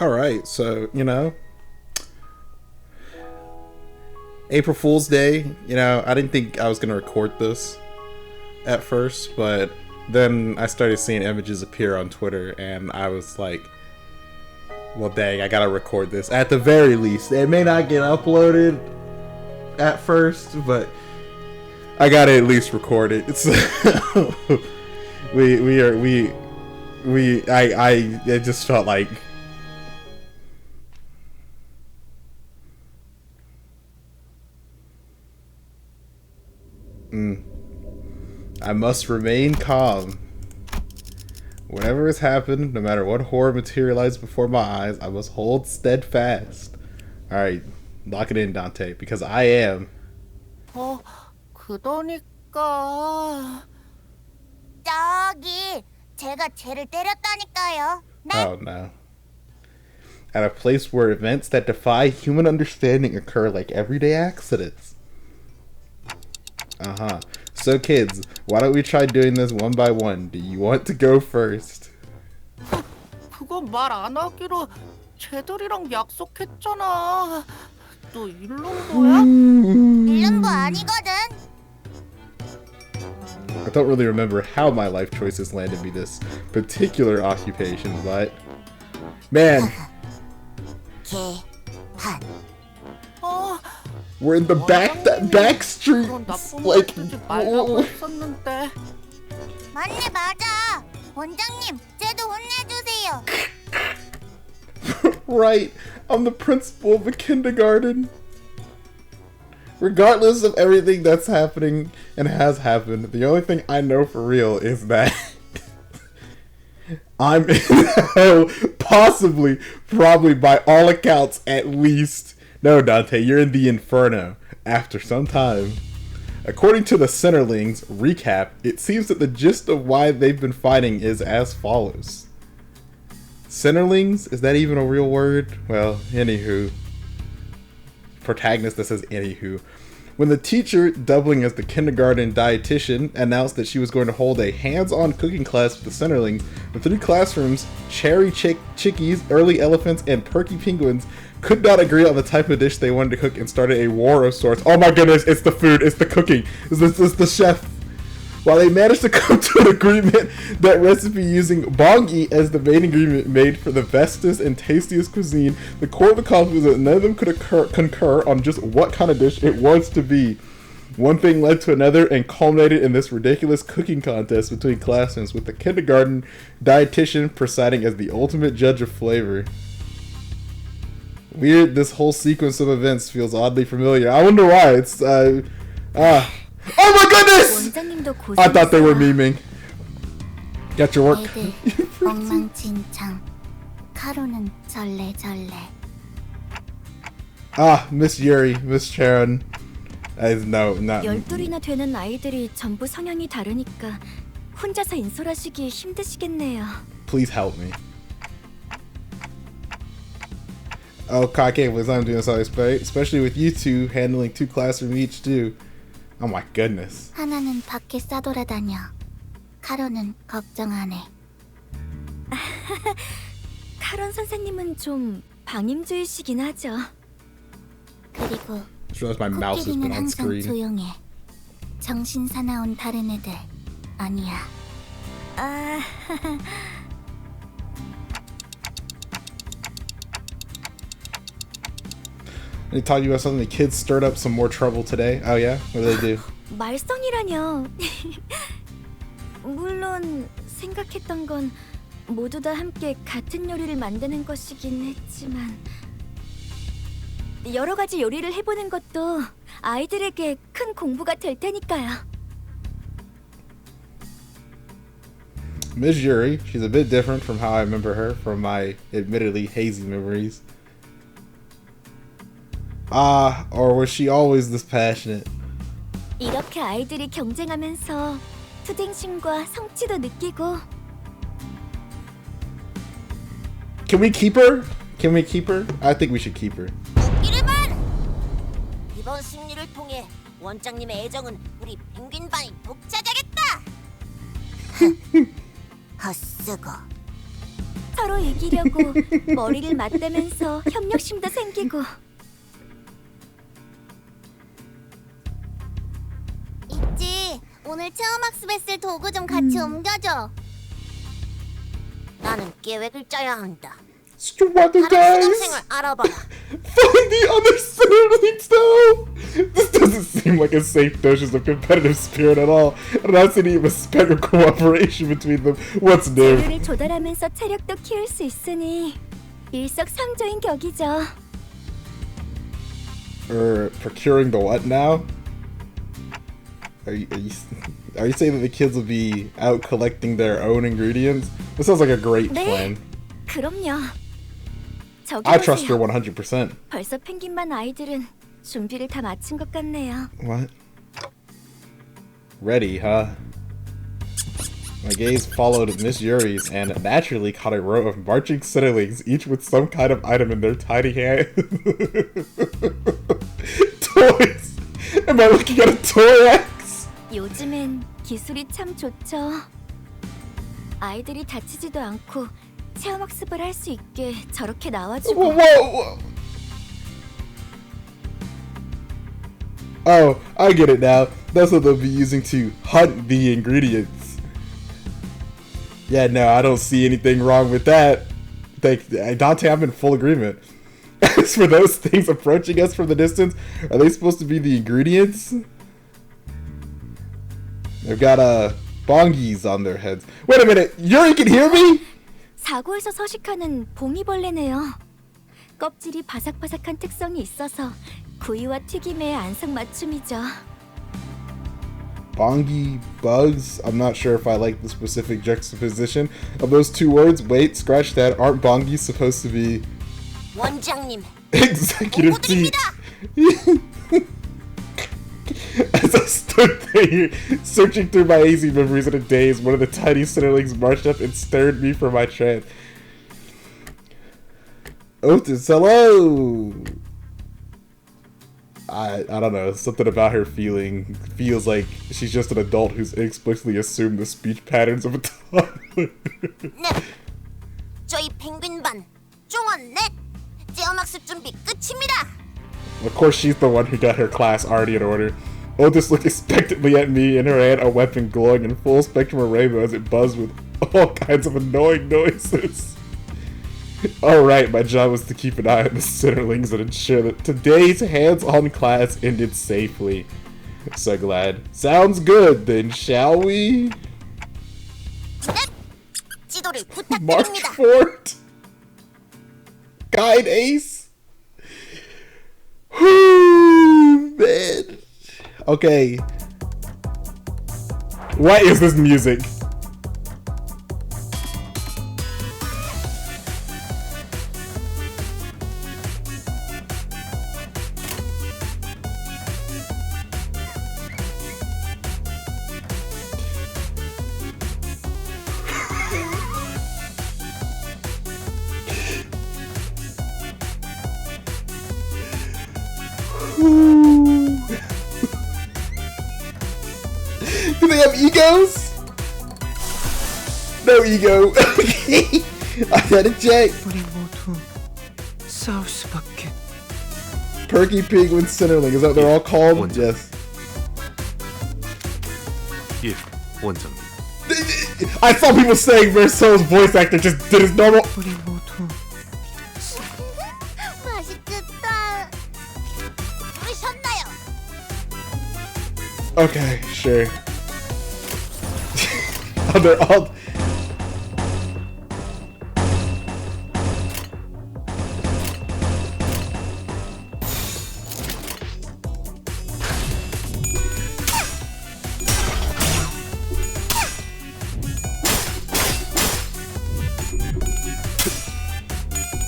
Alright, so, April Fool's Day, I didn't think I was going to record this at first, but then I started seeing images appear on Twitter, and I was like, well, dang, I gotta record this. At the very least, it may not get uploaded at first, but I gotta at least record it. So it just felt like I must remain calm. Whatever has happened, no matter what horror materialized before my eyes, I must hold steadfast. Alright, lock it in, Dante, because I am. 그러니까 저기 제가 쟤를 때렸다니까요. Oh no. At a place where events that defy human understanding occur like everyday accidents. Uh-huh. So kids, why don't we try doing this one by one? Do you want to go first? 그건 말 안 하기로 쟤들이랑 약속했잖아. 너 일름보야? 일름보 아니거든. I don't really remember how my life choices landed me this particular occupation, but man, we're in the back streets. Like, 맞네 맞아. 원장님, 쟤도 혼내주세요. Right, I'm the principal of a kindergarten. Regardless of everything that's happening and has happened, the only thing I know for real is that I'm in hell, possibly, probably by all accounts at least. No, Dante, you're in the inferno after some time. According to the Centerlings recap, it seems that the gist of why they've been fighting is as follows. Centerlings? Is that even a real word? Well, anywho. Protagonist that says anywho. When the teacher, doubling as the kindergarten dietitian, announced that she was going to hold a hands-on cooking class with the Centerlings, the three classrooms, Cherry Chickies, Early Elephants, and Perky Penguins, could not agree on the type of dish they wanted to cook and started a war of sorts. Oh my goodness, it's the food, it's the cooking, it's the chef. While they managed to come to an agreement that recipe using bongi as the main ingredient made for the bestest and tastiest cuisine, the core of the conflict was that none of them could concur on just what kind of dish it was to be. One thing led to another and culminated in this ridiculous cooking contest between classrooms, with the kindergarten dietitian presiding as the ultimate judge of flavor. Weird, this whole sequence of events feels oddly familiar. I wonder why. It's, oh my goodness! I thought they were memeing. Got your work. Miss Yuri, Miss Sharon. No, not. 12이나 되는 아이들이 전부 성향이 다르니까 혼자서 인솔하시기 힘드시겠네요. Please help me. Oh, I can't believe I'm doing something, especially with you two handling two classrooms each too. Oh my goodness. 하나는 밖에 싸돌아다녀. 카론은 걱정 안 해. 카론 선생님은 좀 방임주의시긴 하죠. 그리고 Just realized my mouse has been 코끼리는 on 항상 screen. 조용해. 정신 사나운 다른 애들 아니야. They taught you about something. The kids stirred up some more trouble today. Oh yeah? What did they do? 말썽이라뇨. 물론 생각했던 건 모두 다 함께 같은 요리를 만드는 것이긴 했지만 여러 가지 요리를 해보는 것도 아이들에게 큰 공부가 될 테니까요. Miss Yuri, she's a bit different from how I remember her from my admittedly hazy memories. Or was she always this passionate? 이렇게 아이들이 경쟁하면서 투쟁심과 성취도 느끼고. Can we keep her? Can we keep her? I think we should keep her. 웃기르만! 이번 승리를 통해 원장님의 애정은 우리 펭귄반이 독차지하겠다! 헛쓰고 서로 이기려고 머리를 맞대면서 협력심도 생기고. 있지. 오늘 체험학습했을 도구 좀 같이 옮겨줘. 나는 계획을 짜야 한다. Struggle, 다른 guys. 수강생을 알아봐라. Find the other Centerlings, though. This doesn't seem like a safe dosage of competitive spirit at all. I'm not seeing even spec or cooperation between them. What's new? 재료를 조달하면서 체력도 키울 수 있으니 일석삼조인 격이죠. Procuring the what now? Are you saying that the kids will be out collecting their own ingredients? This sounds like a great plan. 그럼요. 저기 I trust her 보세요. 100%. 벌써 펭귄반 아이들은 준비를 다 마친 것 같네요. What? Ready, huh? My gaze followed Miss Yuri's and naturally caught a row of marching Centerlings, each with some kind of item in their tiny hand. Toys! Am I looking at a toy axe? 요즘엔 기술이 참 좋죠. 아이들이 다치지도 않고 체험학습을 할 수 있게 저렇게 나와주고. Whoa! Oh, I get it now. That's what they'll be using to hunt the ingredients. Yeah, no, I don't see anything wrong with that. Dante, I'm in full agreement. As for those things approaching us from the distance, are they supposed to be the ingredients? They've got bongies on their heads. Wait a minute, Yuri can hear me? 사고에서 서식하는 봉이벌레네요. 껍질이 바삭바삭한 특성이 있어서 구이와 튀김의 안성맞춤이죠. Bongi bugs? I'm not sure if I like the specific juxtaposition of those two words. Wait, scratch that. Aren't bongies supposed to be 원장님, executive team? 보고드립니다. As I stood there, searching through my AZ memories in a daze, one of the tiny Centerlings marched up and stared at me from my trance. Otis, hello! I don't know, something about her feels like she's just an adult who's inexplicably assumed the speech patterns of a toddler. 네, 저희 펭귄반 종원 넷 체험학습 준비 끝입니다. Of course, she's the one who got her class already in order. Otis looked expectantly at me, in her hand a weapon glowing in full spectrum of rainbow as it buzzed with all kinds of annoying noises. Alright, my job was to keep an eye on the Centerlings and ensure that today's hands-on class ended safely. So glad. Sounds good, then shall we? 네, 지도를 March 부탁드립니다. Fort? Guide Ace? Whew, man. Okay. What is this music? Do they have egos? No ego. Okay. I gotta check. 우리 모두 싸울 수밖에. Perky Penguin Centerling. Is that what they're all called? 원장. Yes. 예, 원장님. I saw people saying Verso's voice actor just did his normal. 우리 모두 맛있겠다. 부르셨나요? Okay, sure. Oh, they're all.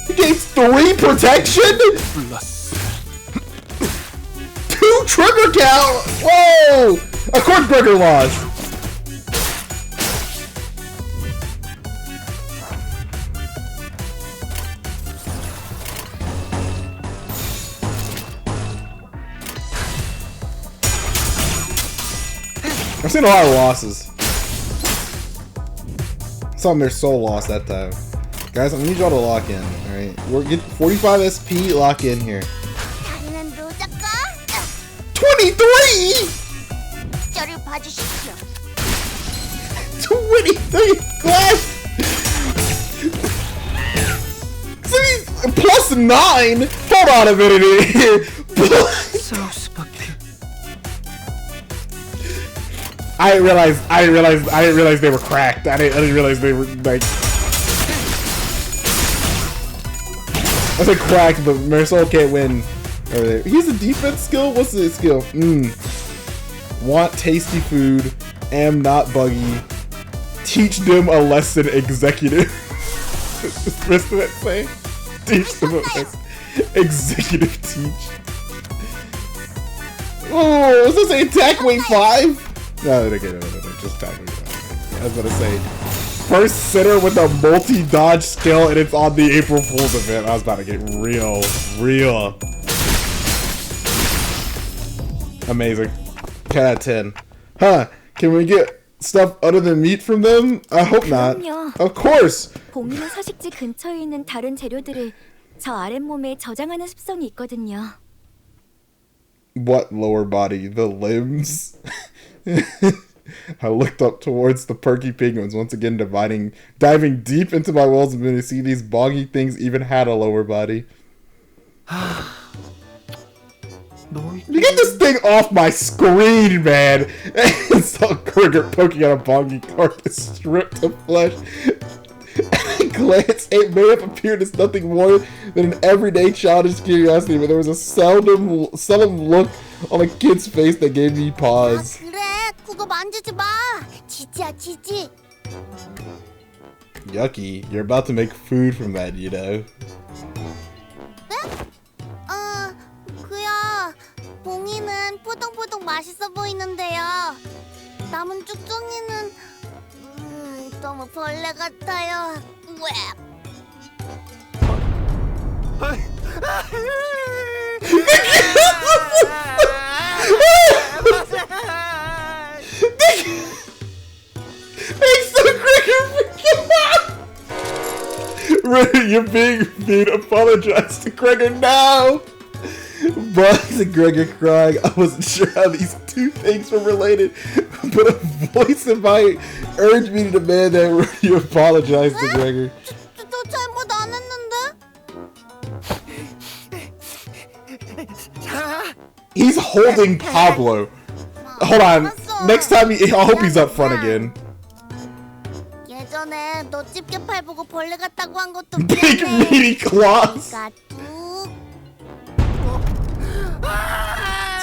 He gains 3 protection? 플러스. 2 trigger count! Whoa! Of course Burger lost! I've seen a lot of losses. Some of their soul lost that time. Guys, I'm gonna need y'all to lock in. Alright. We're getting 45 SP, lock in here. 다리는 노작가 23! 저를 봐주십시오. 23 class! So he's plus 9? Hold on a minute here. 싸울 수밖에. I didn't realize they were cracked. I didn't realize they were like. I said cracked, but Marisol can't win over there. He's a defense skill. What's his skill? Want tasty food. Am not buggy. Teach them a lesson, executive. What's that say? Teach them a lesson. Executive teach. Oh, was this attack weight 5? No, just attack weight 5. I was gonna say, first center with a multi-dodge skill, and it's on the April Fool's event. I was about to get real. Amazing. 10 out of 10. Huh? Can we get stuff other than meat from them? I hope not. 그럼요. Of course. 봉인의 서식지 근처에 있는 다른 재료들을 저 아랫몸에 저장하는 습성이 있거든요. What lower body? The limbs? I looked up towards the perky penguins, once again diving deep into my wells of to see these boggy things even had a lower body. You get this thing off my screen, man! I saw Krieger poking at a boggy carcass stripped of flesh. At a glance, it may have appeared as nothing more than an everyday childish curiosity, but there was a seldom look on a kid's face that gave me pause. 그래, 그거 만지지 마. 지지야, 지지. Yucky, you're about to make food from that, you know. 그야. 봉이는 포동포동 맛있어 보이는데요. 남은 쭉쭉이는 너무 벌레 같아요. You're being apologized to Gregor now. Bugs and Gregor crying. I wasn't sure how these two things were related, but a voice in my urged me to demand that you apologize to Gregor. 저 잘못 안 했는데. He's holding Pablo. Hold on. Next time, I hope he's up front again. 예전에 너 집게팔 보고 벌레 같다고 한 것도 Big meaty claws.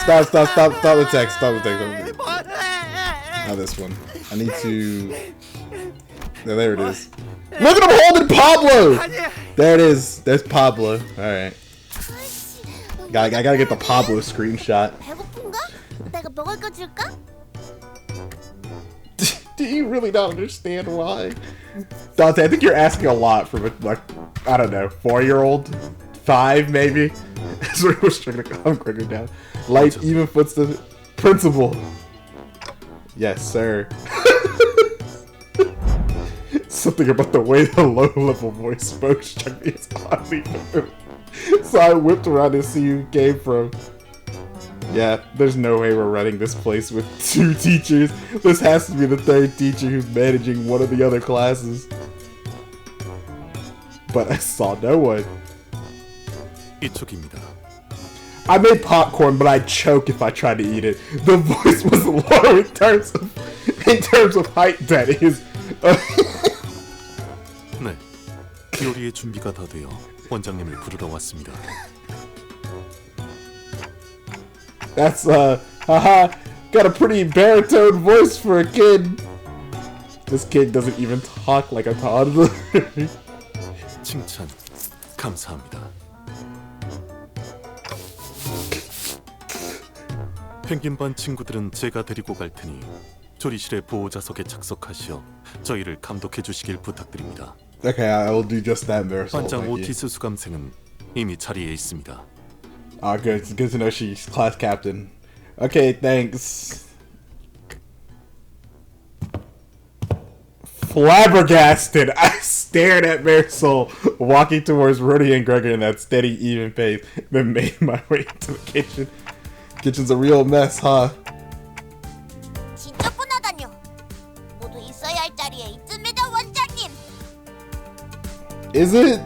Stop the text. Not this one. I need to. There it is. Look at him holding Pablo. There it is. There's Pablo. All right. I gotta get the Pablo screenshot. 배고픈가? 내가 먹을 거 줄까? Do you really not understand why? Dante, I think you're asking a lot from a, like, I don't know, 4-year-old? 5, maybe? So we're trying to calm Gregor down. Light, even footsteps. Principal. Yes, sir. Something about the way the low-level voice spoke struck me as oddly familiar. So I whipped around to see who came from. Yeah, there's no way we're running this place with 2 teachers. This has to be the 3rd teacher who's managing one of the other classes. But I saw no one. 이쪽입니다. I made popcorn, but I'd choke if I tried to eat it. The voice was low in terms of height, that is. 네, 요리의 준비가 다 되어 원장님을 부르러 왔습니다. That's haha, got a pretty baritone voice for a kid. This kid doesn't even talk like a toddler. 칭찬 감사합니다. 펭귄반 친구들은 제가 데리고 갈 테니 조리실의 보호자석에 착석하시어 저희를 감독해 주시길 부탁드립니다. Okay, I will do just that, Marisol. 반장 Thank you. 오티스 수감생은 이미 자리에 있습니다. Good. It's good to know she's class captain. Okay, thanks. Flabbergasted. stared at Marisol walking towards Rody and Gregor in that steady, even pace, then made my way to the kitchen. Kitchen's a real mess, huh? 진짜 뻔하다뇨. 모두 있어야 할 자리에 있습니다, 원장님. Is it?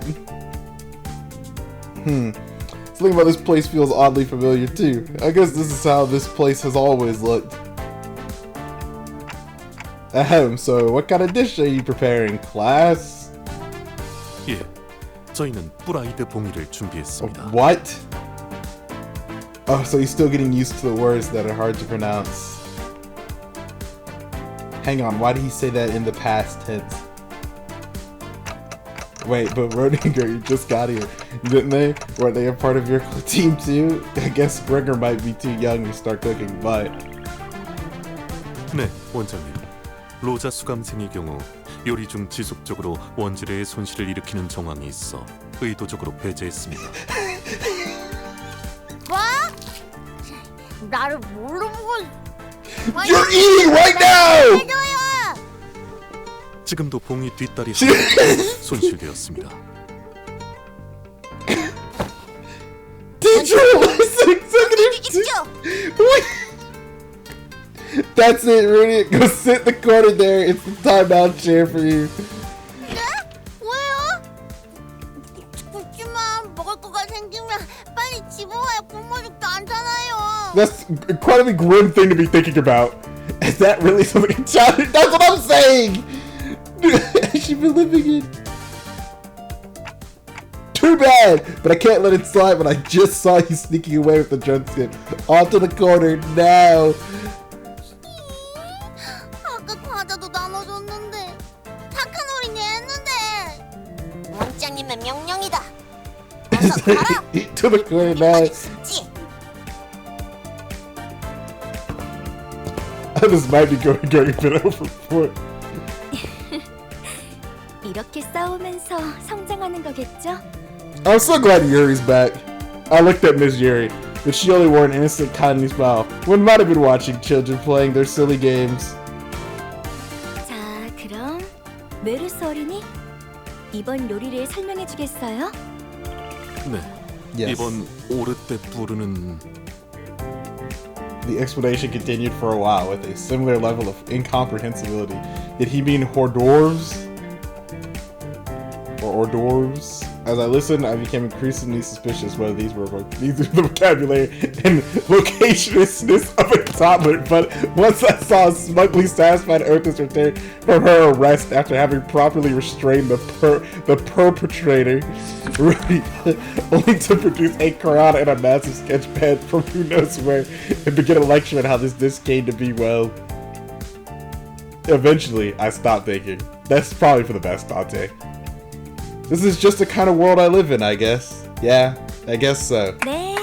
Something about this place feels oddly familiar too. I guess this is how this place has always looked. Ahem, so what kind of dish are you preparing, class? 예, 저희는 프라이드 봉이를 준비했습니다. What? Oh, so he's still getting used to the words that are hard to pronounce. Hang on, why did he say that in the past tense? Wait, but Rodinger, you just got here, didn't they? Were they a part of your team too? I guess Gregor might be too young to start cooking, but... 네, 원장님. 로자 수감생의 경우 요리 중 지속적으로 원지뢰의 손실을 일으키는 정황이 있어 의도적으로 배제했습니다. 뭐? 나를 뭘로 보고? You're eating right now! 해줘요. 지금도 봉이 뒷다리 하나 손실되었습니다. Did you listen, executive? 이기죠. What? That's it, Rudy. Go sit in the corner there. It's the timeout chair for you. 네? 왜요? 그렇지만 먹을 거가 생기면 빨리 집어와야 굶어죽도 않잖아요. That's an incredibly grim thing to be thinking about. Is that really something a child? That's what I'm saying! I should be living in. Too bad! But I can't let it slide when I just saw you sneaking away with the drumstick. Onto the corner now! 아까 과자도 나눠줬는데 착한 어린이 했는데 원장님의 명령이다. 어서 가라. To the corner now. 죽지. This might be going a bit overboard. 이렇게 싸우면서 성장하는 거겠죠? I'm so glad Yuri's back. I looked at Miss Yuri, but she only wore an innocent, kindly smile. One might have been watching children playing their silly games. 자, 그럼 메르스 어린이 이번 요리를 설명해 주겠어요? 네, Yes. 이번 오르 때 부르는 The explanation continued for a while with a similar level of incomprehensibility. Did he mean hors d'oeuvres? Or hors d'oeuvres? As I listened, I became increasingly suspicious whether these were the vocabulary and locationistness of a toddler, but once I saw a smugly satisfied Otis return from her arrest after having properly restrained the perpetrator, Rudy, only to produce a crayon and a massive sketch pad from who knows where and begin a lecture on how this disc came to be, well... Eventually, I stopped thinking. That's probably for the best, Dante. This is just the kind of world I live in, I guess. Yeah, I guess so. 네,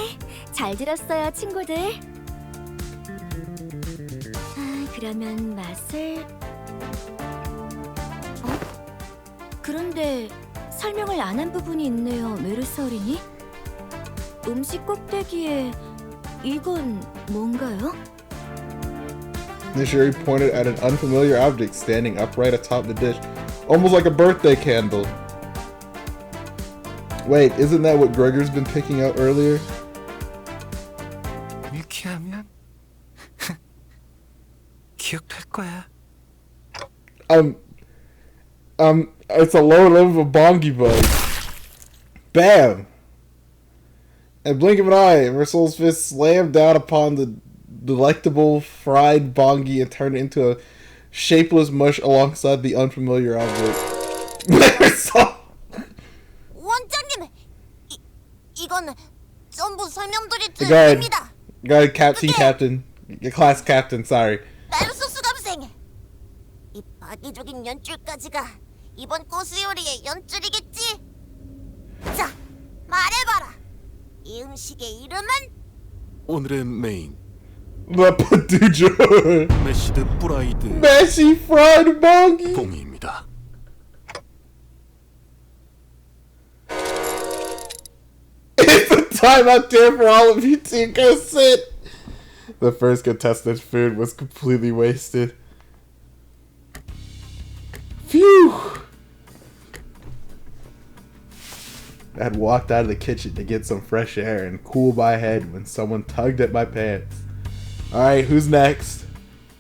잘 들었어요, 친구들. 그러면 맛을... 그런데 설명을 안 한 부분이 있네요, 메르스 어린이. 음식 꼭대기에 이건 뭔가요? Miss Yuri pointed at an unfamiliar object standing upright atop the dish, almost like a birthday candle. Wait, isn't that what Gregor's been picking out earlier? 이렇게 하면 기억할 거야. It's a lower level of bongi bug. Bam! And blink of an eye, Mersol's fist slammed down upon the delectable fried bongi and turned it into a shapeless mush alongside the unfamiliar object. Mersol! 원장님, 이건 전부 설명드릴 Go ahead. 뜻입니다. Go ahead, Captain. Class Captain, sorry. 메르스 수감생. 이 파괴적인 연출까지가 이번 코스 요리의 연출이겠지? 자, 말해봐라. 이 음식의 이름은? 오늘의 메인 The Padujo! 메시드 프라이드 Messy fried bongi! 봉이입니다. It's a time out there for all of you to go sit! The first contestant's food was completely wasted. Phew! I had walked out of the kitchen to get some fresh air and cool my head when someone tugged at my pants. Alright, who's next?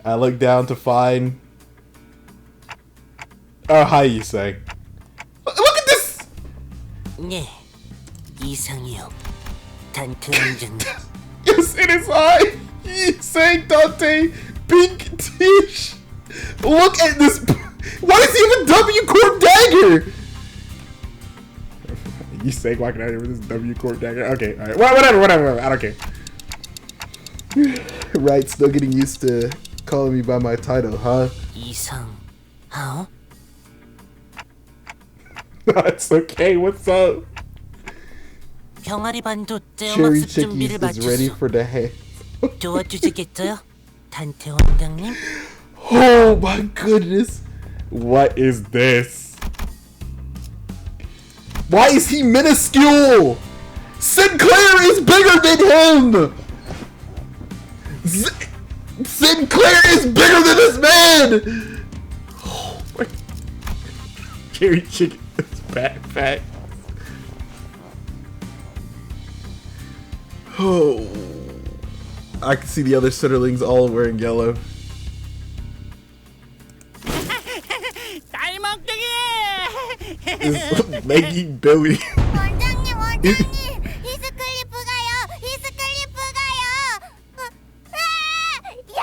I looked down to find... Oh, hi, Yusei. Look at this! 네, 이상이요. 단테 원장님. Yes, it is I! Yusei Dante Pink Tish! Look at this! Why does he have a W cord dagger? Yusei walking out here with this W cord dagger. Okay, alright. Whatever. I don't care. Right, still getting used to calling me by my title, huh? 이상하오? It's okay, what's up? 병아리 반도 Cherry 떼어막습 준비를 Chickies is ready 마쳤소. for the hand. 도와주시겠어요? 단테 원장님? Oh my goodness. What is this? Why is he minuscule? Sinclair is bigger than him! Sinclair is bigger than this man! Oh my... Cherry Chicken is fat. Oh... I can see the other Sitterlings all wearing yellow. Is Maggie Billy. 원장님, 히스클리프 가요. 야,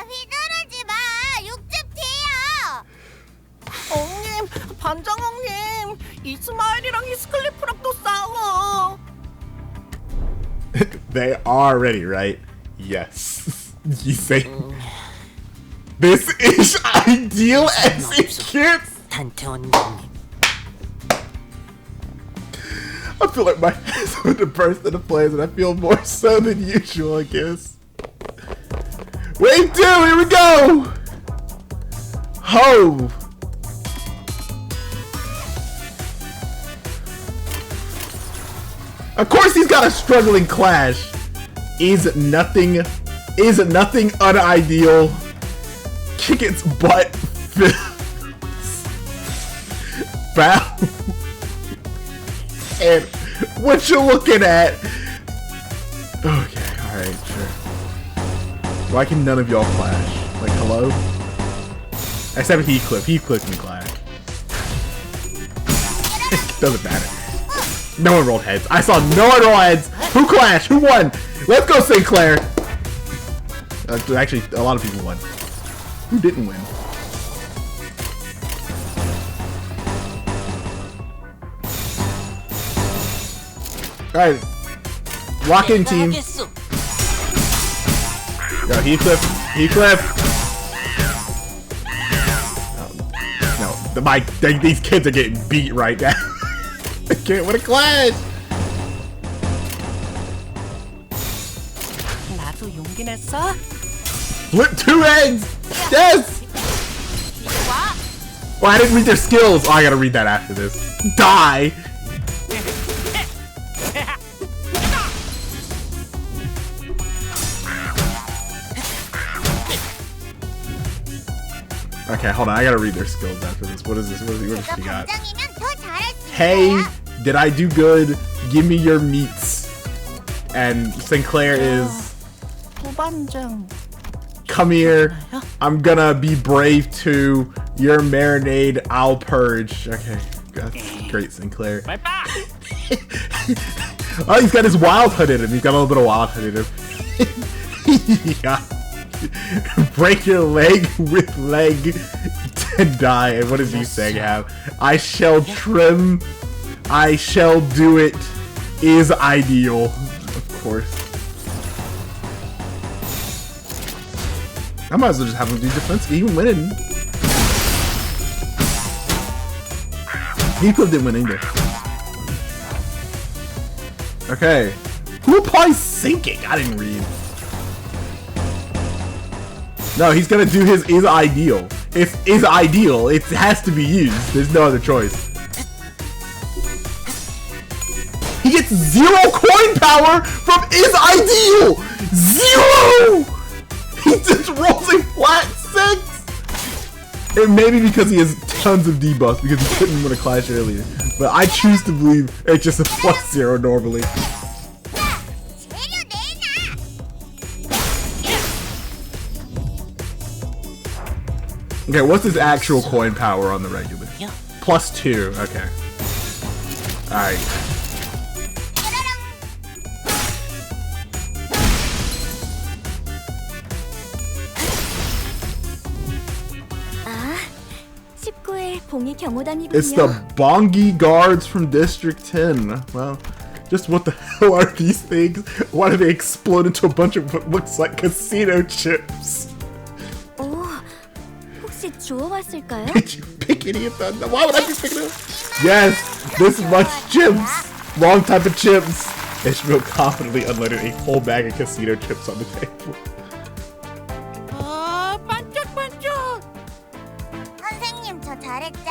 휘두르지 마. 육즙 튀어. 엉님, 반장엉님, 이스마일이랑 히스클리프랑 또 싸워. They are ready, right? Yes. You say this is ideal as it gets. 단테 원장님. I feel like my head's going to burst into flames, and I feel more so than usual, I guess. Wave 2, here we go! Ho! Of course he's got a struggling Clash. Is nothing unideal. Kick its butt. Bow. And what you looking at? Okay, alright, sure. Why can none of y'all Clash? Like, hello? Except Heathcliff. Heathcliff can Clash. Doesn't matter. No one rolled heads. I saw no one roll heads. Who clashed? Who won? Let's go, Sinclair. Actually, a lot of people won. Who didn't win? All right, lock in, team. 하겠소. Yo, Heathcliff. No, these kids are getting beat right now. I can't win a Clash. 나도 용기 냈어. Flip 2 eggs. Yes. Well, I didn't read their skills. Oh, I gotta read that after this. Die. Okay, hold on. I gotta read their skills after this. What is this? What does she got? 반장이면 더 잘할 수 Hey, 있어요. did I do good? Give me your meats. And Sinclair is, 부반장. come here. I'm gonna be brave too. Your marinade, I'll purge. Okay, that's great, Sinclair. Oh, he's got his wild hood in him. He's got a little bit of wild hood in him. Yeah. Break your leg with leg to die. And what does he say? Have I shall trim. I shall do it. Is ideal, of course. I might as well just have him do defense. Even winning. He didn't win either. Okay. Who applies sinking? I didn't read. No, he's gonna do his is ideal. If is ideal, it has to be used. There's no other choice. He gets 0 coin power from is ideal! 0! He just rolls a flat 6! It may be because he has tons of debuffs because he couldn't win a Clash earlier. But I choose to believe it's just a +0 normally. 재료 내놔. Okay, what's his actual coin power on the regular? Yeah. +2. Okay. Alright. 아, 19회 봉이 경호단이군요. It's the Bongi guards from District 10. Well, just what the hell are these things? Why do they explode into a bunch of what looks like casino chips? 오, 혹시 주워왔을까요? Did you pick any of them? Why would I be picking them? Yes, this much chips. Wrong type of chips. Ishmael confidently unloaded a whole bag of casino chips on the table. 반짝반짝. 선생님 저 잘했죠?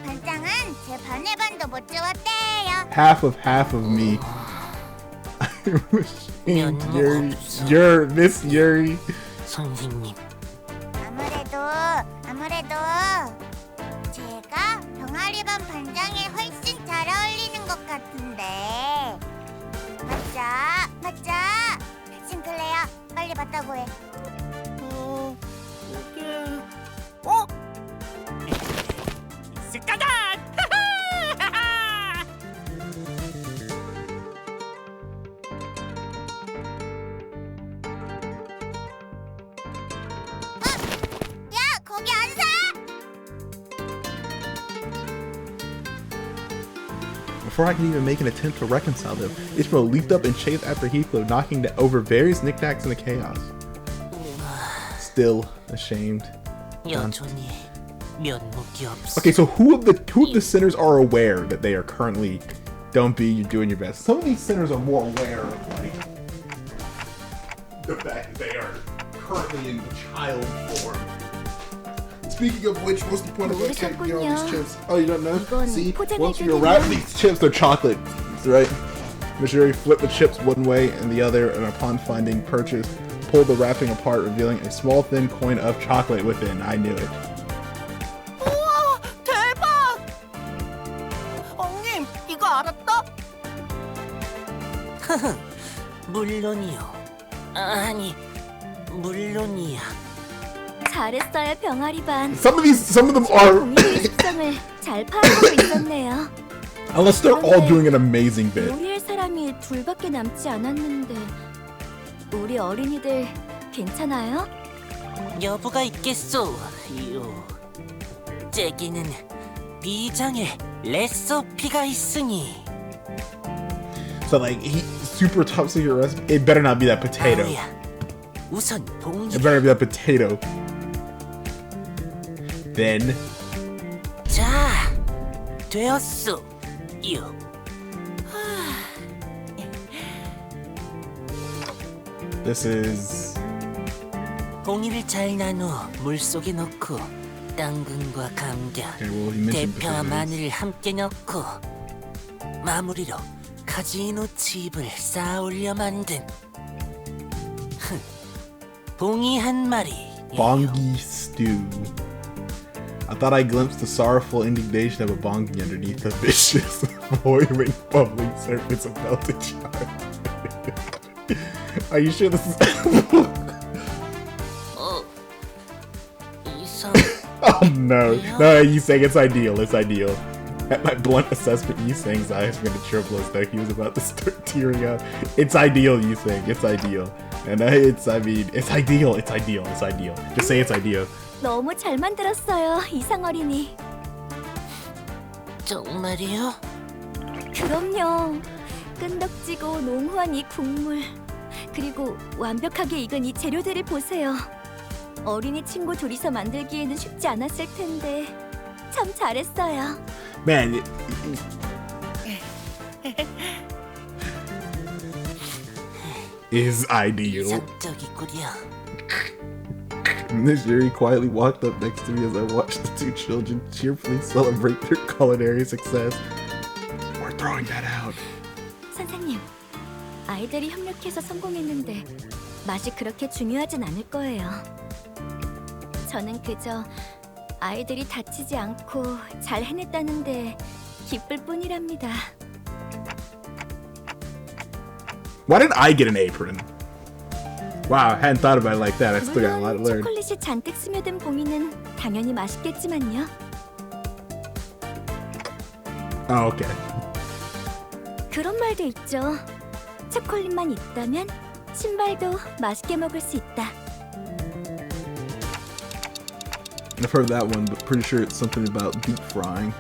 반장은 제 반의 반도 못 주웠대요. Half of me. I'm ashamed, Yuri. Miss Yuri. 선생님. 아무래도 제가 병아리반 반장에 훨씬 잘 어울리는 것 같은데. 맞죠? 싱클레어 빨리 맞다고 해. 이게 스카단. 야 거기 안 사! Before I could even make an attempt to reconcile them, Ishmael leaped up and chased after Heathcliff, knocking over various knickknacks in the chaos. Still ashamed. 여전히 면목이 없어. Okay, so who of the sinners are aware that they are currently don't be you're doing your best? Some of these sinners are more aware of like the fact that they are currently in child form. Speaking of which, what's the point of us taking all these chips? Oh, you don't know? 이건 See, 포장해줄 once you wrap 때는- these chips, they're chocolate. That's right. Miss Yuri flipped the chips one way and the other, and upon finding purchase, pulled the wrapping apart, revealing a small thin coin of chocolate within. I knew it. 우와 대박! 엉님 이거 알았다? 물론이요. 아니 물론이야. 잘했어요, 병아리반. Some of them are, 봉이의 식성을 잘 파악하고 있었네요. unless they're all doing an amazing bit. 요리할 사람이 둘밖에 남지 않았는데 우리 어린이들 괜찮아요? 여부가 있겠소. 째기는 비장의 레시피가 있으니. So like, super top secret recipe. It better not be that potato. 아우야, 우선 봉이. It better be that potato. Then 자, 되었소. this is 봉이를 잘 나누어 물 속에 넣고 당근과 감자, okay. Well, he mentioned 대파와 potatoes. 마늘을 함께 넣고 마무리로 카지노 칩을 쌓아올려 만든 봉이 한 마리. Bongi stew. I thought I glimpsed the sorrowful indignation of a bongi underneath the vicious, boiling, bubbling surface of melted chocolate. Are you sure this is? 이상. Oh no! No, you saying it's ideal. It's ideal. At my blunt assessment, you saying's eyes were gonna triple as though he was about to start tearing up. It's ideal, you saying. It's ideal. And it's ideal. It's ideal. It's ideal. Just say it's ideal. 너무 잘 만들었어요, 이상 어린이. 정말이요? 그럼요. 끈덕지고 농후한 이 국물, 그리고 완벽하게 익은 이 재료들을 보세요. 어린이 친구 둘이서 만들기에는 쉽지 않았을 텐데 참 잘했어요. Man, is ideal. 이상적이구려. Miss Yuri quietly walked up next to me as I watched the two children cheerfully celebrate their culinary success. We're throwing that out. 선생님, 아이들이 협력해서 성공했는데 맛이 그렇게 중요하진 않을 거예요. 저는 그저 아이들이 다치지 않고 잘 해냈다는데 기쁠 뿐이랍니다. Why did I get an apron? Wow, I hadn't thought about it like that. I still got a lot to 물론 learn. 초콜릿이 잔뜩 스며든 봉이는 당연히 맛있겠지만요. Oh, okay. 그런 말도 있죠. 초콜릿만 있다면 신발도 맛있게 먹을 수 있다. I've heard that one, but pretty sure it's something about deep frying.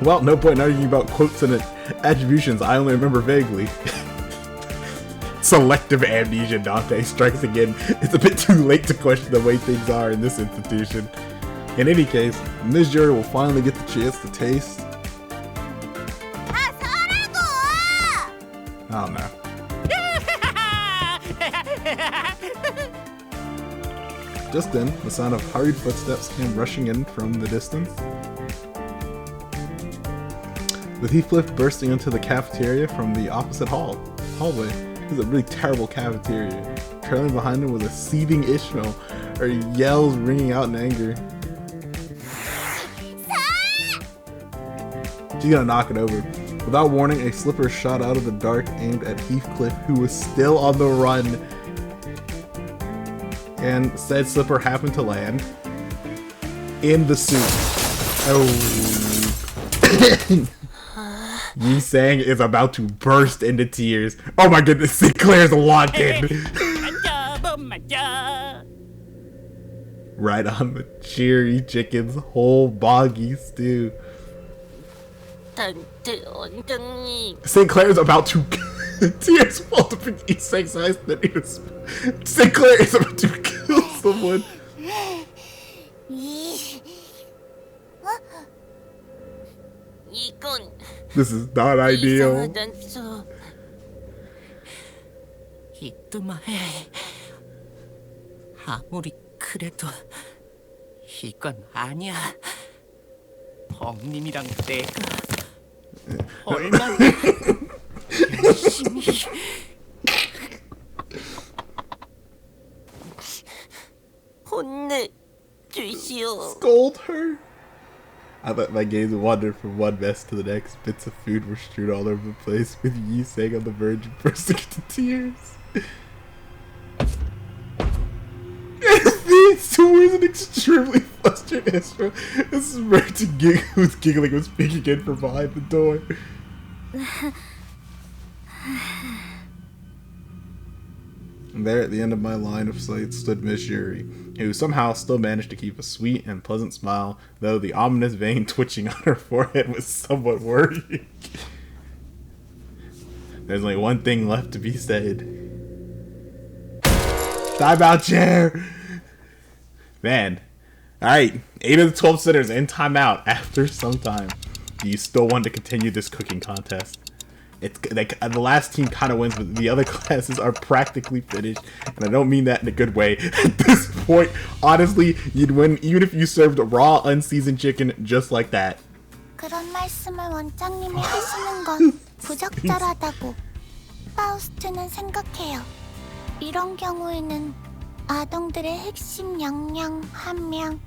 Well, no point in arguing about quotes and attributions. I only remember vaguely. Selective amnesia, Dante strikes again. It's a bit too late to question the way things are in this institution. In any case, Ms. Yuri will finally get the chance to taste. 아, 서라고! I don't know. Just then, the sound of hurried footsteps came rushing in from the distance. With Heathcliff bursting into the cafeteria from the opposite hallway. This is a really terrible cafeteria. Trailing behind him was a seething Ishmael, her yells ringing out in anger. She's gonna knock it over. Without warning, a slipper shot out of the dark aimed at Heathcliff, who was still on the run. And said slipper happened to land in the suit. Oh. Yi Sang is about to burst into tears. Oh my goodness, Sinclair's locked in. Right on the cheery chicken's whole boggy stew. 단테 원장님. Sinclair's about to tears fall from Yi Sang's eyes. Sinclair is about to kill someone. 이건 This is not ideal. 이상하단소. 이뚜마해. 아무리 그래도 이건 아니야. 벙님이랑 내가 얼마나 열심히 혼내 주시오. Scold her. I let my gaze wander from one mess to the next. Bits of food were strewn all over the place, with Yi Sang on the verge of bursting into tears. These two was an extremely flustered Ezra. This is Merton who was giggling was peeking in from behind the door. And there at the end of my line of sight stood Miss Yuri, who somehow still managed to keep a sweet and pleasant smile, though the ominous vein twitching on her forehead was somewhat worrying. There's only one thing left to be said. Timeout chair! Man. Alright, 8 of the 12 sitters in timeout after some time. Do you still want to continue this cooking contest? It's like the last team kind of wins, but the other classes are practically finished, and I don't mean that in a good way. At this point, honestly, you'd win even if you served raw, unseasoned chicken just like that. 그런 말씀을 원장님이 하시는 건 부적절하다고 파우스트는 생각해요. 이런 경우에는 아동들의 핵심 역량 함량,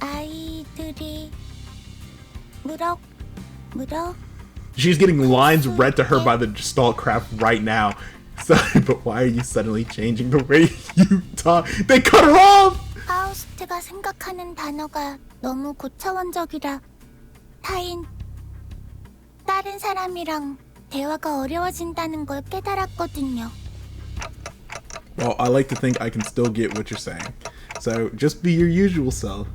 아이들이 물어. She's getting lines read to her by the Staltcraft right now. Sorry, but why are you suddenly changing the way you talk? They cut her off! 파우스트가 생각하는 단어가 너무 고차원적이라 다른 사람이랑 대화가 어려워진다는 걸 깨달았거든요. Well, I like to think I can still get what you're saying. So, just be your usual self.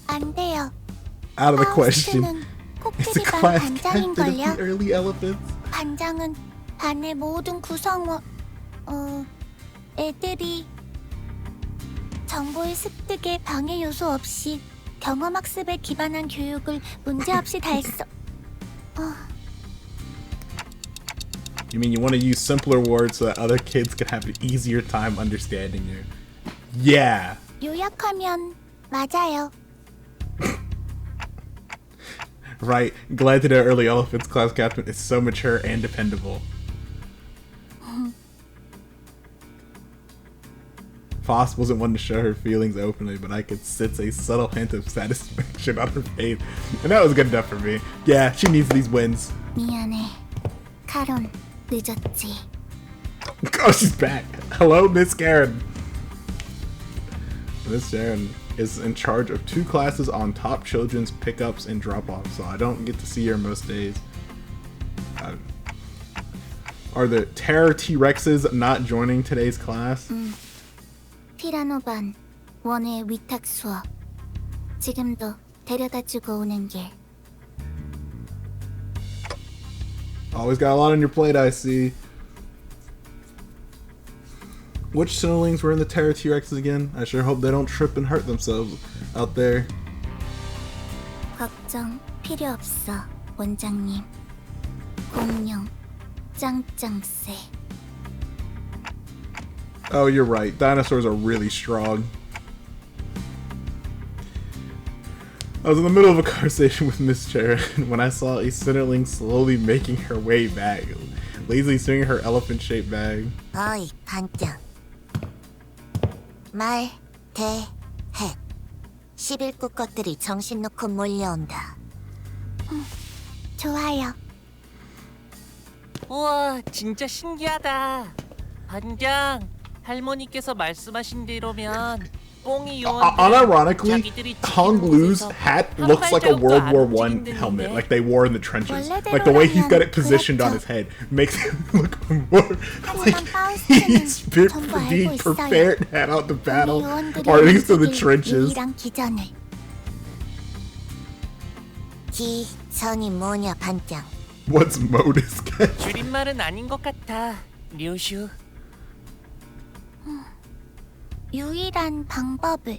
안 돼요. Out of the question. It's a 코끼리 반 class captain of 반장인걸요. the early elephants. 반장은 반의 모든 구성원, 애들이 정보의 습득에 방해 요소 없이 경험학습에 기반한 교육을 문제없이 달성. You mean you want to use simpler words so that other kids can have an easier time understanding you? Yeah. 요약하면 맞아요. Right. Glad to know early elephants class captain is so mature and dependable. Foss wasn't one to show her feelings openly, but I could sense a subtle hint of satisfaction on her face, and that was good enough for me. Yeah, she needs these wins. 미안해. 카론, 늦었지. Oh, she's back. Hello, Miss Karen. Miss Karen is in charge of 2 classes on top children's pickups and drop-offs, so I don't get to see her most days. Are the Terror T-Rexes not joining today's class? 피라노반, 원의 위탁 수업. 지금도 데려다주고 오는 길. Always got a lot on your plate, I see. Which Sinnerlings were in the Terror T-Rexes again? I sure hope they don't trip and hurt themselves out there. 걱정 필요 없어, 원장님. 공룡, 짱짱새. Oh, you're right. Dinosaurs are really strong. I was in the middle of a conversation with Miss Chair when I saw a Sinnerling slowly making her way back, lazily swinging her elephant-shaped bag. 어이, 반장. 말, 대, 해. 11구 것들이 정신 놓고 몰려온다. 좋아요. 우와, 진짜 신기하다. 반장, 할머니께서 말씀하신 대로면 뽕이 요원들은 Unironically, 자기들이 Hong Lu's hat looks like a World War I helmet, like they wore in the trenches. Like the way he's got it positioned on his head makes him look more like he's being prepared to head out to battle, or at least to the trenches. 유이랑 기전을. 기전이 뭐냐, 반장? What's modus? 줄임말은 아닌 것 같아, 류슈. 유일한 방법을.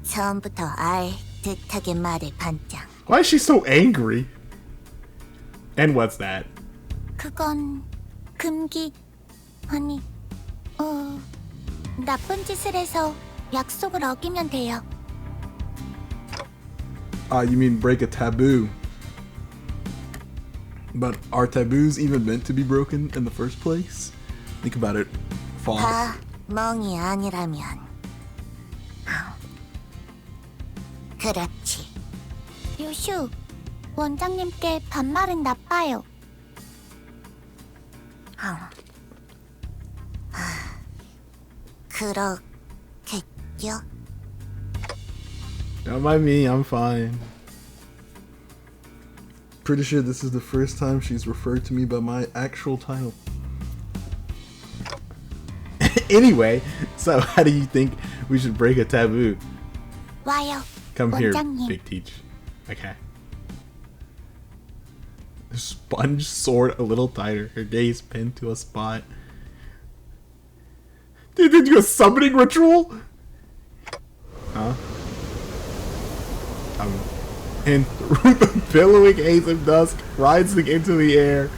처음부터 알 듯하게 말해, 반장. Why is she so angry? And what's that? 그건 금기 아니 나쁜 짓을 해서 약속을 어기면 돼요. You mean break a taboo? But are taboos even meant to be broken in the first place? Think about it. Foss. 다 멍이 아니라면. 그렇지. 유슈, 원장님께 반말은 나빠요. 그렇겠죠? Don't mind me, I'm fine. Pretty sure this is the first time she's referred to me by my actual title. Anyway, so how do you think we should break a taboo? 와요, Come here, 원장님. Big Teach. Okay. Sponge sword a little tighter, her gaze pinned to a spot. Did they do a summoning ritual? Huh? And through the billowing haze of dusk, rising into the air.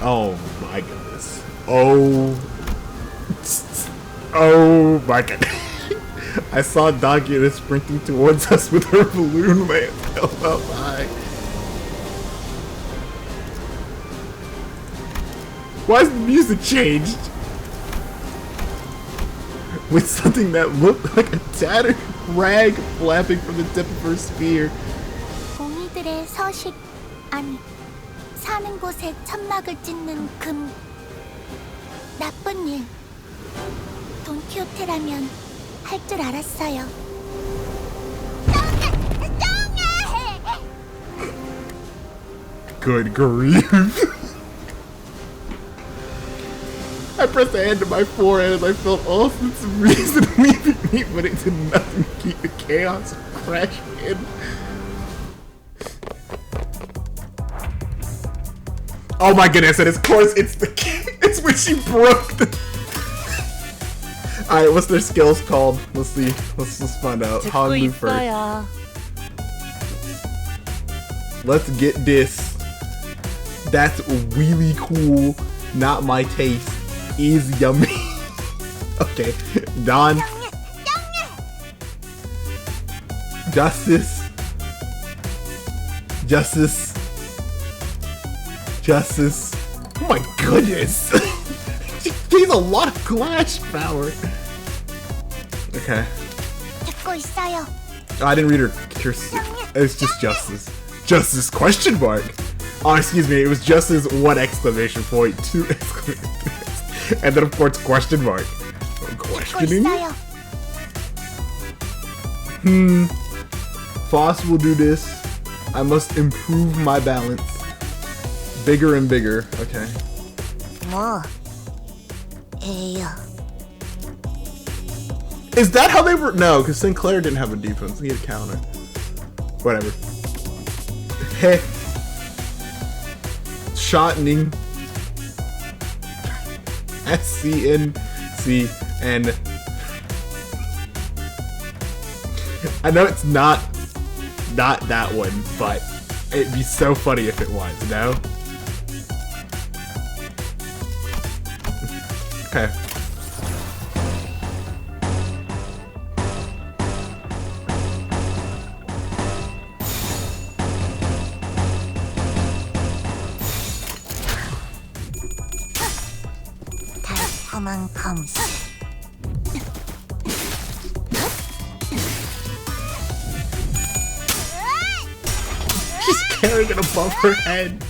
Oh my goodness. Oh my goodness. I saw Doggy sprinting towards us with her balloon lamp held up high. Why has the music changed? With something that looked like a tattered rag flapping from the tip of her spear. 공이들의 서식 아니 사는 곳에 천막을 찢는 금 나쁜 일. 돈키호테라면 할 줄 알았어요. Good grief. I pressed a hand to my forehead as I felt all sense of reason leaving me, but it did nothing to keep the chaos from crashing in. Oh my goodness, and of course it's when she broke the... Alright, what's their skills called? Let's see. Let's find out. 듣고 Honglu first. 있어요. Let's get this. That's really cool. Not my taste. Is yummy. Okay. Don. Justice. Justice. Justice. Oh my goodness. She gains a lot of clash power. Okay. 듣고 있어요. Oh, I didn't read her. It's just Justice. Justice question mark. Oh, excuse me. It was Justice 1 exclamation point 2 exclamation point. And then of course question mark. 듣고 Questioning? 있어요. Foss will do this. I must improve my balance. Bigger and bigger. Okay. 뭐? 에요. Is that how they were? No, because Sinclair didn't have a defense. He had a counter. Whatever. Heh. Shotning. SCNCN. I know it's not that one, but it'd be so funny if it was, no? Okay. 달콤한 검수. She's carrying it above her head.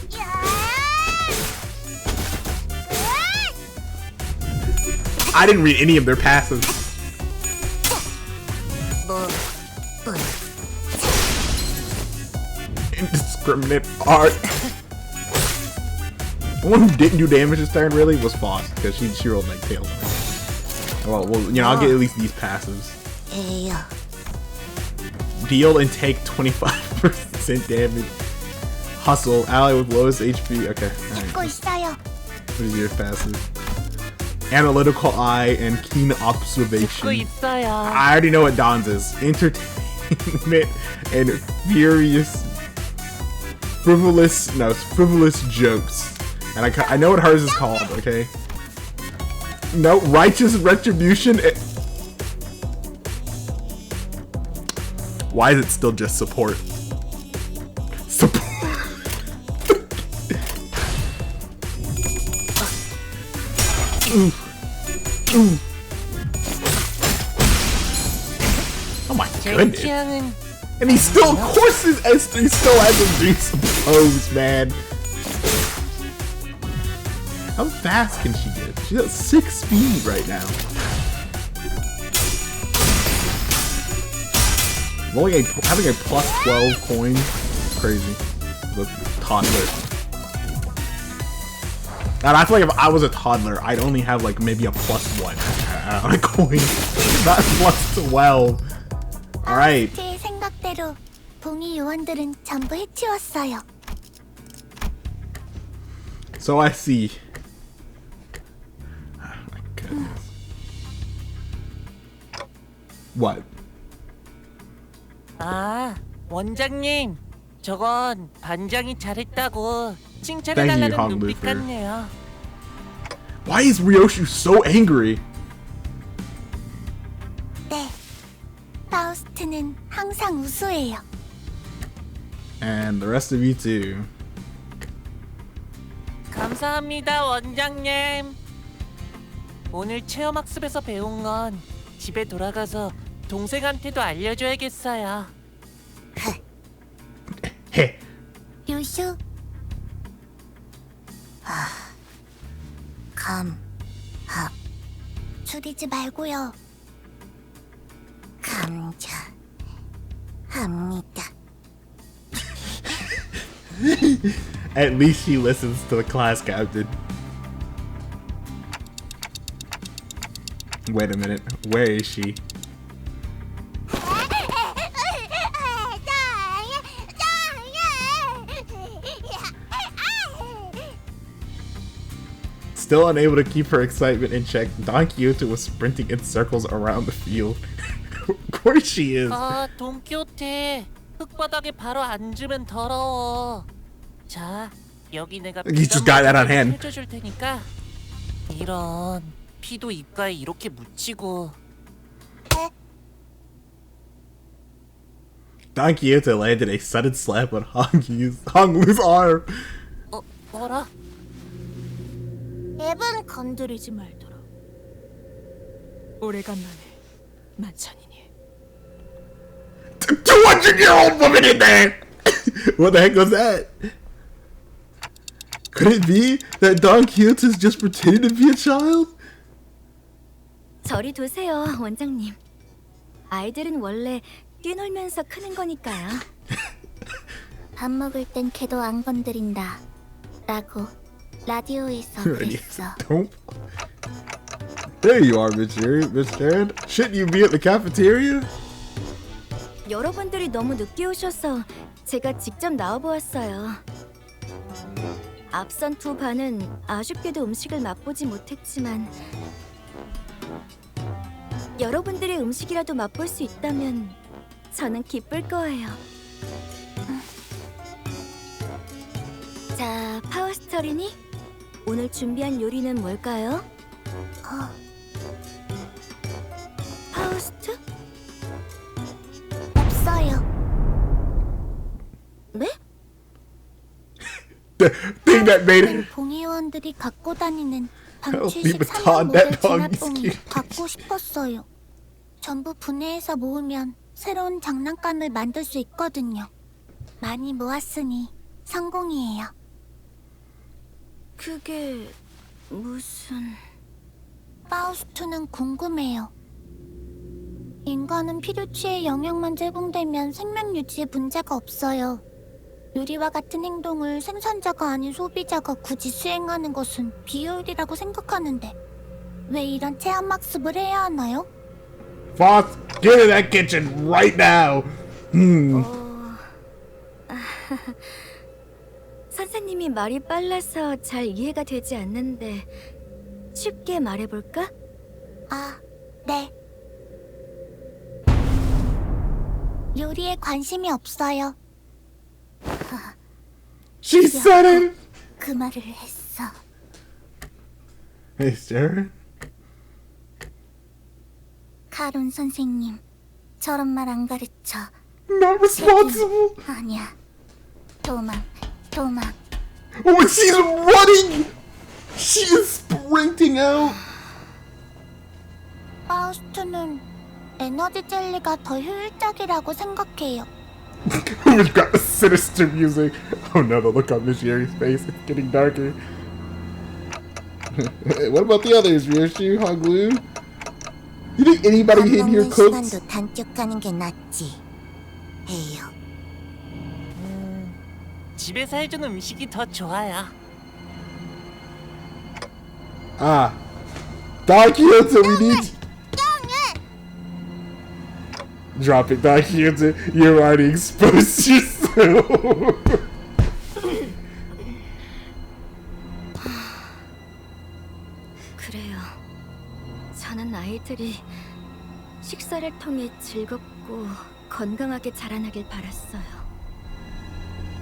I didn't read any of their passes. Indiscriminate art. The one who didn't do damage this turn really was Foss, because she rolled like tails. Well, you know, I'll get at least these passives. 에요. Deal and take 25% damage. Hustle, ally with lowest HP. Okay, 듣고 alright. 있어요. What is your passive? Analytical eye and keen 듣고 observation. 있어요. I already know what Don's is. Entertainment and frivolous jokes. And I know what hers is called, okay? No, righteous retribution. Why is it still just support? Support. Oh my 제 goodness. 취향은 And he still, of course, his S3 still has a decent pose, man. How fast can she get? She's at 6 speed right now. Only having a plus 12 coin, crazy. The toddler. And I feel like if I was a toddler, I'd only have like maybe a plus 1 on a coin, not plus 12. All right. 제 생각대로 봉이 요원들은 전부 해치웠어요. So I see. Oh my goodness. What? 아, 원장님. 저건 반장이 잘했다고 Thank 칭찬해달라는 you, 눈빛 Luther. 같네요. Why is Ryoshu so angry? 네. 파우스트는 항상 우수해요. And the rest of you too. 감사합니다, 원장님. 오늘 체험학습에서 배운 건 집에 돌아가서 동생한테도 알려줘야겠어요. Heh. 류슈. 합. 줄이지 말고요. 합니다. At least she listens to the class captain. Wait a minute. Where is she? Still unable to keep her excitement in check, Don Quixote was sprinting in circles around the field. Of course she is. 아, 돈키호테. 흙바닥에 바로 앉으면 더러워. 자, 여기 내가 You just got that on hand. 해줘줄 테니까. 이런 피도 입가에 이렇게 묻히고. Don Quixote landed a sudden slap on Honglu's arm. 뭐라? 앱은 건드리지 말도록. 오래간만에 만찬이니. 200-year-old woman in there! What the heck was that? Could it be that Don Quixote's just pretending to be a child? 저리 두세요, 원장님. 아이들은 원래 뛰놀면서 크는 거니까요. 밥 먹을 땐 걔도 안 건드린다. 라고 라디오에서 그랬어. Don't. There you are, Miss Yuri. Miss Sharon. Shouldn't you be at the cafeteria? 여러분들이 너무 늦게 오셔서 제가 직접 나와보았어요. 앞선 두 반은 아쉽게도 음식을 맛보지 못했지만 여러분들의 음식이라도 맛볼 수 있다면 저는 기쁠 거예요. 자, 파워스터리니? 오늘 준비한 요리는 뭘까요? 파우스트? 없어요. 네? The thing that made it. 봉의원들이 갖고 다니는 Help 방출 me with 13년 Todd, 모델 that dog is 진압봉이 cute. 갖고 싶었어요. 전부 분해해서 모으면 새로운 장난감을 만들 수 있거든요. 많이 모았으니 성공이에요. 그게 무슨... 파우스트는 궁금해요. 인간은 필요치의 영역만 제공되면 생명 유지에 문제가 없어요. 유리와 같은 행동을 생산자가 아닌 소비자가 굳이 수행하는 것은 비효율이라고 생각하는데 왜 이런 체험학습을 해야 하나요? Foss, get in that kitchen right now. 선생님이 말이 빨라서 잘 이해가 되지 않는데 쉽게 말해볼까? 아, 네. 요리에 관심이 없어요. She said it. 그 말을 했어. Hey, Sharon. 카론 선생님, 저런 말 안 가르쳐. Not responsible. 아니야. 도망. Oh, she's running. She is sprinting out. 파우스트는 에너지 젤리가 더 효율적이라고 생각해요. We've got the sinister music. Oh no, the look on Miss Yuri's face. It's getting darker. What about the others, Ryoshu, Honglu? You think anybody in here cooks? 시간도 단축하는 게 낫지. 해요. 집에서 해준 음식이 더 좋아요. Ah. Don Quixote, we need... Drop it, Don Quixote. You already exposed yourself. 그래요. 저는 아이들이 식사를 통해 즐겁고 건강하게 자라나길 바랐어요.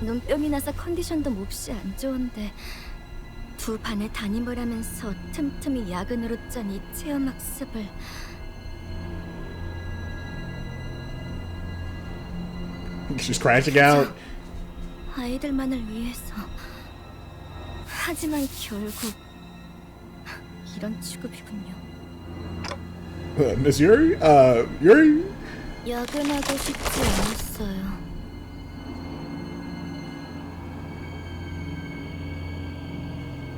눈병이 나서 컨디션도 몹시 안 좋은데 두 반에 담임을 하면서 틈틈이 야근으로 짠 이 체험학습을 She's crashing out. 아이들만을 위해서. 하지만 결국 이런 취급이군요. Miss Yuri? Yuri? 야근하고 싶지 않았어요.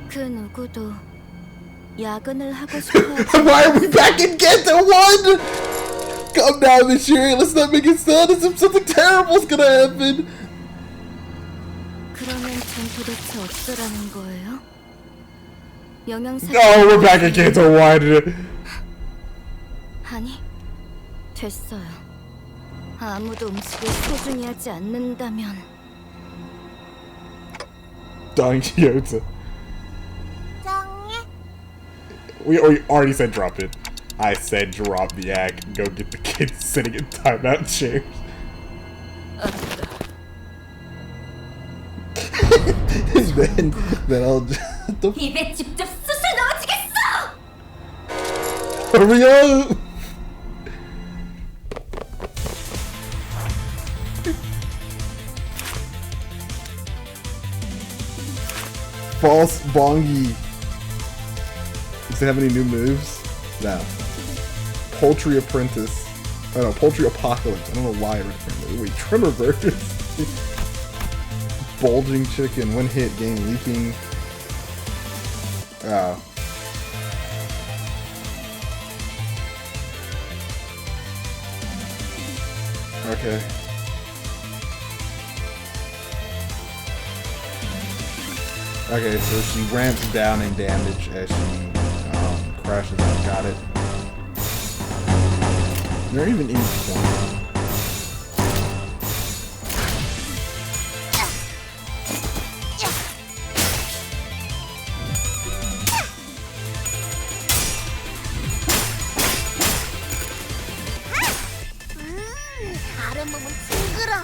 그 누구도 야근을 하고 싶어하지. Why are we back in Ghetto 1? Calm down, Miss Yuri. Let's not make it sound as if something terrible's gonna happen. 그러면 전 도대체 어쩌라는 거예요? 영양사. Oh, we're back in Ghetto 1. 아니, 됐어요. 아무도 음식을 소중히 하지 않는다면. Don Quixote. 정해. We already said drop it. I said drop the act and go get the kids sitting in timeout chairs. And then I'll just... 입에 직접 수술 넣어주겠어! Hurry up! False Bongi. Does it have any new moves? No. Poultry Apprentice. Oh no, Poultry Apocalypse. I don't know why I read it. Wait, Trimmer Burgers. Bulging Chicken. One hit, gain leaking. Oh. Okay. Okay, so she ramps down in damage as she crashes out. Got it. They're even in point.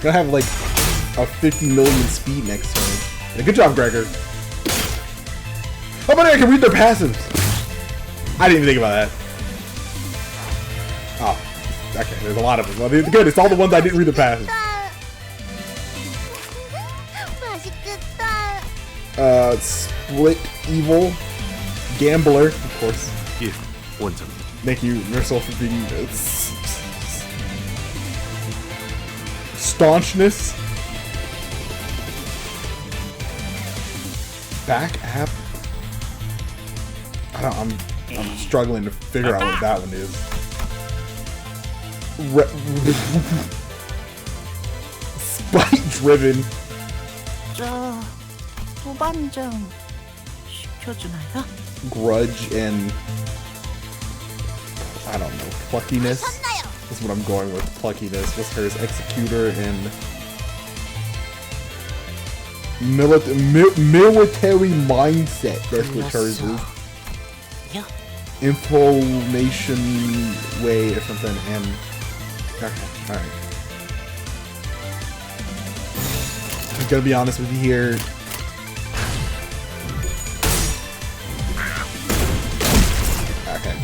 Gonna have like a 50 million speed next turn. Yeah, good job, Gregor. Oh, but I can read their passives. I didn't even think about that. Oh, okay. There's a lot of them. Well, good. It's all the ones I didn't read the passives. Split Evil, Gambler, of course. 예, 원장님. Thank you, Nursel, for being Staunchness. Back app. I'm struggling to figure out what that one is. Spite driven. 저 후반 좀 시켜주나요? Grudge and I don't know, pluckiness. That's what I'm going with. Pluckiness. What's hers? Executor and military mindset. That's what hers is. Yeah. Information way or something. And okay, all right. I'm gonna be honest with you here. Okay.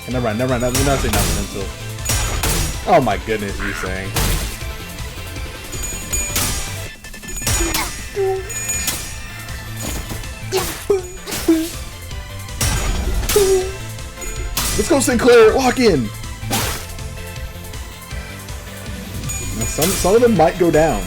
Never mind. Let me not say nothing until. Oh my goodness, you're saying. Let's go, Sinclair. Lock in. Now, some of them might go down.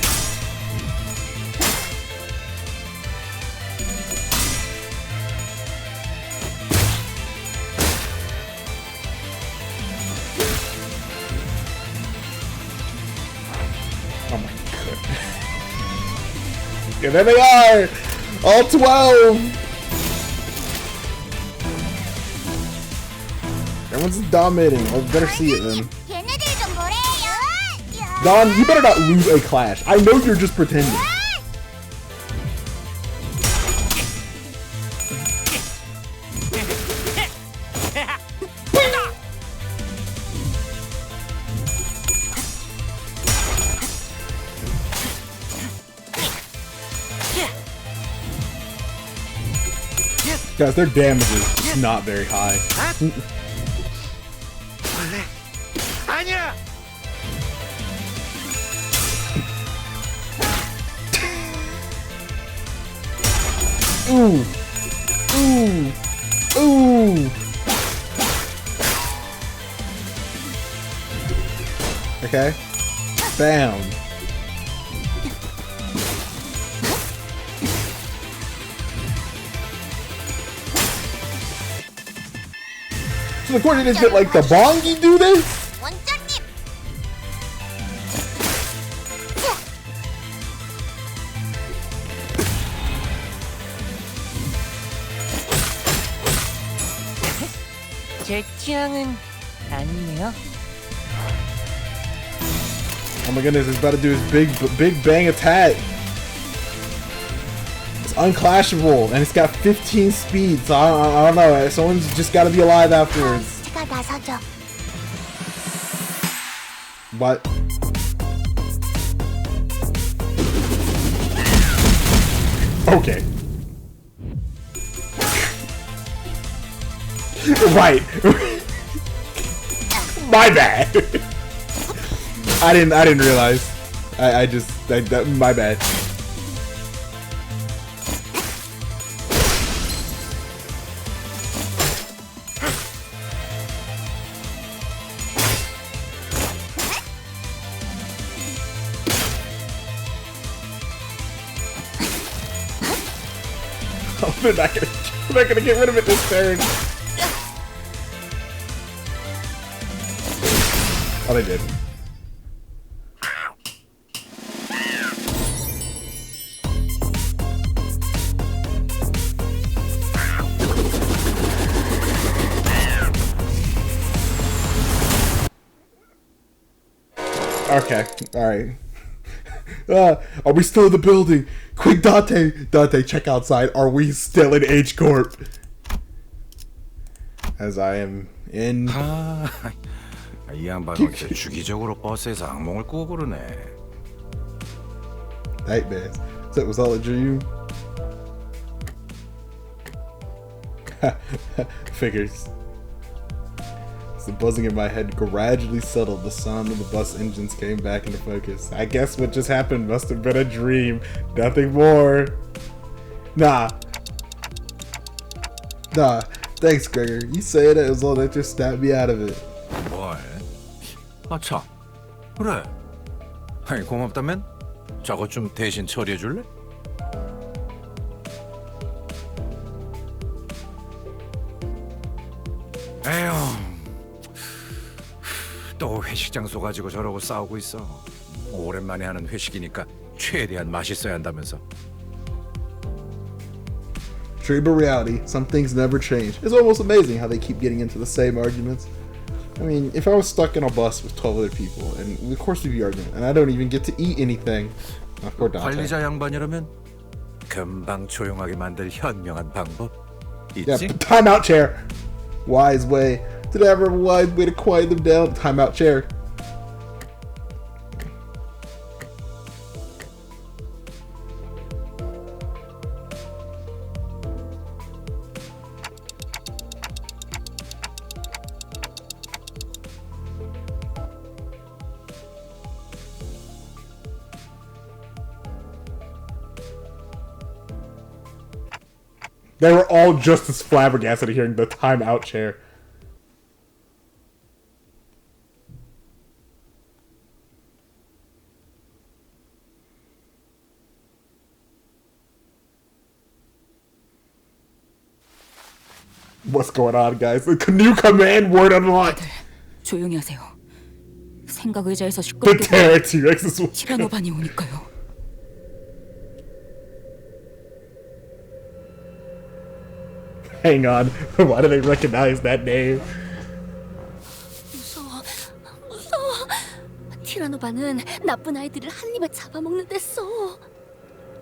Oh my god. And there they are! All 12! Everyone's dominating. I better see it then. Don, you better not lose a clash. I know you're just pretending. Guys, their damage is just not very high. 아니야. Ooh. Ooh. Ooh. Okay. Bam. So the question is, did like the Bongi do this? 제 취향은 아니에요. Oh my goodness, he's about to do his big bang attack. It's unclashable, and it's got 15 speed, so I don't know. Someone's just got to be alive afterwards. What? Okay. Right. My bad. I didn't realize. My bad. they're not gonna get rid of it this turn. Oh, they did. Okay, alright. Are we still in the building? Quick, Dante! Dante, check outside. Are we still in H Corp? As I am in... 이 양반 어째 주기적으로 버스에서 악몽을 꾸고 그러네. Nightmares. So it was all a dream? Figures. The buzzing in my head gradually settled. The sound of the bus engines came back into focus. I guess what just happened must have been a dream. Nothing more. Nah. Thanks, Gregor. You saying it as long as that just snapped me out of it. 뭘? 참. 그래. 아니 고맙다면 저것 좀 대신 처리해 줄래? 에휴. 또 회식 장소 가지고 저러고 싸우고 있어. 오랜만에 하는 회식이니까 최대한 맛있어야 한다면서. Dream or reality, some things never change. It's almost amazing how they keep getting into the same arguments. I mean, if I was stuck in a bus with 12 other people, and of course we'd be arguing, and I don't even get to eat anything. Poor Dante. 관리자 양반이라면 금방 조용하게 만들 현명한 방법 Yeah, 있지? timeout chair. Wise way. Did I ever have a wise way to quiet them down? Timeout chair. They were all just as flabbergasted hearing the timeout chair. What's going on, guys? The new command word unlocked. 조용히 하세요. 생각 의자에서 The 시끄럽게 Terror T-Rex is what. 티라노반이 오니까요. Hang on. Why do they recognize that name? 무서워. 티라노반은 나쁜 아이들을 한 입에 잡아먹는댔어.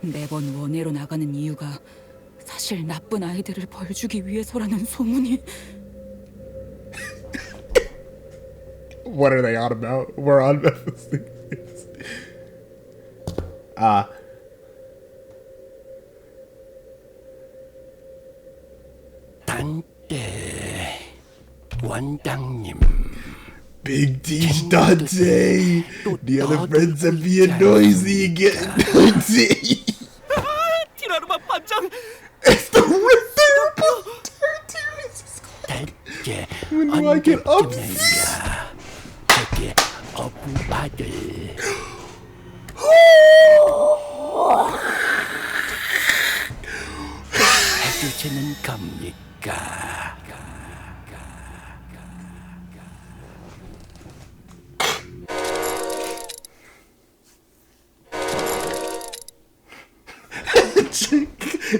매번 원회로 나가는 이유가 사실 나쁜 아이들을 벌주기 위해서라는 소문이. What are they on about? We're on about this thing. 단테 원장님. Big D's Dante. The other friends are being noisy again. Dante. 티라노반 반장. It's the Terror 단테 When do I get upset? 저게 어부바들. 해주시는 겁니까?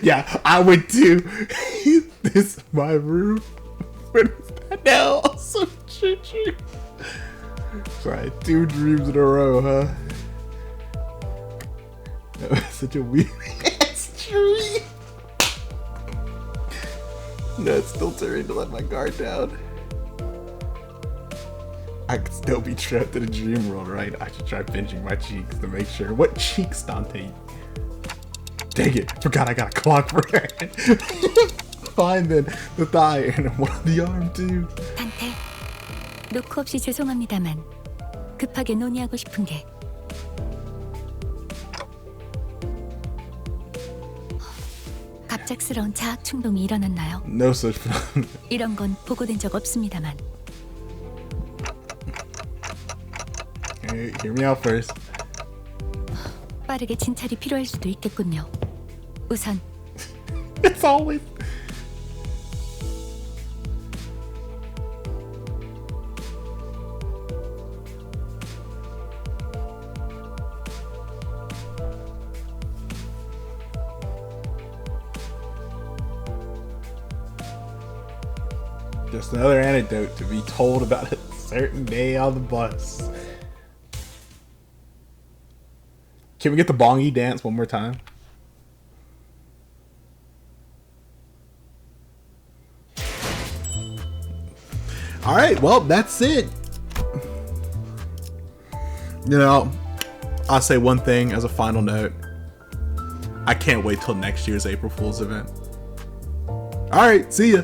Yeah, I would too. This is my room. What is that now? Also, true. Sorry, 2 dreams in a row, huh? That was such a weird ass dream. No, it's still turning to let my guard down. I could still be trapped in a dream world, right? I should try pinching my cheeks to make sure. What cheeks, Dante? Dang it, forgot I got a clock for that. Fine then, the thigh and one on the arm too. 단테, 노크 없이 죄송합니다만 급하게 논의하고 싶은 게. 갑작스러운 자학 충동이 일어났나요? No such phenomenon. 이런 건 보고된 적 없습니다만. Hey, hear me out first. 빠르게 진찰이 필요할 수도 있겠군요. 우선 It's always. Just another anecdote to be told about a certain day on the bus. Can we get the bongy dance one more time? All right, well, that's it. You know, I'll say one thing as a final note. I can't wait till next year's April Fool's event. All right, see ya.